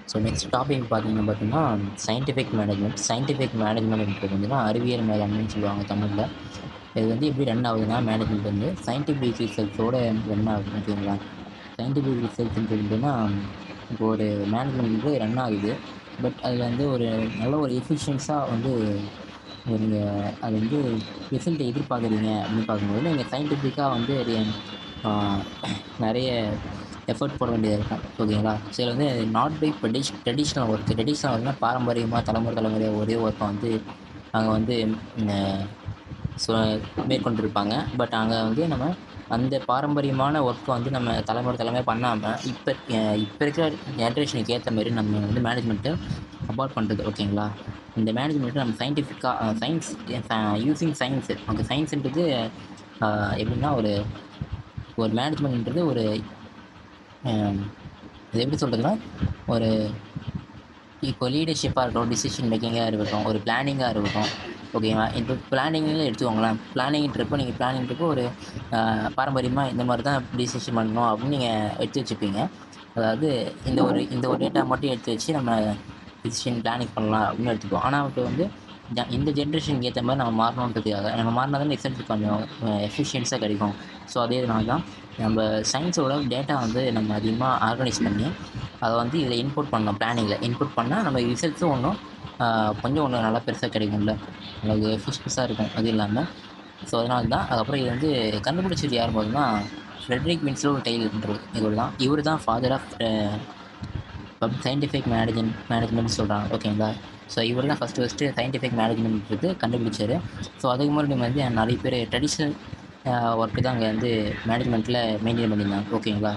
So next topic பார்த்தீங்கன்னா scientific management. Scientific மேனேஜ்மெண்ட்ன்றது வந்துன்னா அறிவியல் மேலாண்மைன்னு சொல்லுவாங்க தமிழில். இது வந்து எப்படி ரன் ஆகுதுன்னா, மேனேஜ்மெண்ட் வந்து சயின்டிஃபிக் ரிசல்ட்ஸோட ரன் ஆகுது. ஓகேங்களா? சயின்டிஃபிக் ரிசல்ட்ன்றது வந்துன்னா, இப்போ ஒரு மேனேஜ்மெண்ட் வந்து ரன் ஆகுது. பட் அதில் வந்து ஒரு நல்ல ஒரு எஃபிஷியன்ஸாக வந்து நீங்கள் அது வந்து ரிசல்ட் எதிர்பார்க்குறீங்க அப்படின்னு பார்க்கும்போது, நீங்கள் சயின்டிஃபிக்காக வந்து நிறைய எஃபர்ட் போட வேண்டியது இருக்கும். ஓகேங்களா? ஸோ இதில் வந்து not by traditional work. Traditional ஒர்க்னா பாரம்பரியமாக தலைமுறையாக ஒரே ஒர்க்கை வந்து அங்கே வந்து ஸோ மேற்கொண்டிருப்பாங்க. பட் அங்கே வந்து நம்ம அந்த பாரம்பரியமான ஒர்க்கை வந்து நம்ம தலைமுறை பண்ணாமல் இப்போ இருக்கிற ஜென்ரேஷனுக்கு ஏற்ற மாரி நம்ம வந்து மேனேஜ்மெண்ட்டை அபார்ட் பண்ணுறது. ஓகேங்களா? இந்த மேனேஜ்மெண்ட்டை நம்ம சயின்டிஃபிக்காக சயின்ஸ் யூஸிங் சயின்ஸு. ஓகே, சயின்ஸுன்றது எப்படின்னா ஒரு ஒரு மேனேஜ்மெண்ட்ன்றது ஒரு அது எப்படி சொல்கிறதுனா, ஒரு இப்போ லீடர்ஷிப்பாக இருக்கட்டும், டிசிஷன் மேக்கிங்காக இருக்கட்டும், ஒரு பிளானிங்காக இருக்கட்டும். ஓகேங்களா? இப்போ பிளானிங்னு எடுத்துக்கோங்களேன். பிளானிங்ன்றப்போ நீங்கள் பிளானிங்ன்றப்போ ஒரு பாரம்பரியமாக இந்த மாதிரி தான் டிசிஷன் பண்ணணும் அப்படின்னு நீங்கள் எடுத்து வச்சுப்பீங்க. அதாவது இந்த ஒரு டேட்டா மட்டும் எடுத்து வச்சு நம்ம டிசிஷன் பிளானிங் பண்ணலாம் அப்படின்னு எடுத்துக்குவோம். ஆனால் இப்போ வந்து இந்த ஜென்ரேஷனுக்கு ஏற்ற மாதிரி நம்ம மாறணுன்றதுக்காக நம்ம மாறினா தான் ரிசல்ட் கொஞ்சம் எஃபிஷியன்ஸாக கிடைக்கும். ஸோ அதே இதனால தான் நம்ம சயின்ஸோட டேட்டா வந்து நம்ம அதிகமாக ஆர்கனைஸ் பண்ணி அதை வந்து இதில் இன்புட் பண்ணணும். பிளானிங்கில் இன்புட் பண்ணால் நம்ம ரிசல்ட்ஸும் கொஞ்சம் நல்லா பெருசாக கிடைக்கும்ல. நமக்கு எஃபிஷியன்ஸாக இருக்கும். அது இல்லாமல் ஸோ அதனால தான். அதுக்கப்புறம் இது வந்து கண்டுபிடிச்சது யார் பார்த்தீங்கன்னா, ஃப்ரெட்ரிக் வின்ஸ்லோ டெய்லர்ன்றவர். இவர் தான் ஃபாதர் ஆஃப் சயின்டிஃபிக் மேனேஜ்மெண்ட் சொல்கிறாங்க. ஓகேங்களா? ஸோ இவர் தான் ஃபஸ்ட்டு சயின்டிஃபிக் மேனேஜ்மெண்ட்ன்றது கண்டுபிடிச்சார். ஸோ அதுக்கு முன்னாடி வந்து நிறைய பேர் ட்ரெடிஷ்னல் ஒர்க்கு தான் அங்கே வந்து மேனேஜ்மெண்ட்டில் மெயின்டைன் பண்ணியிருந்தாங்க. ஓகேங்களா?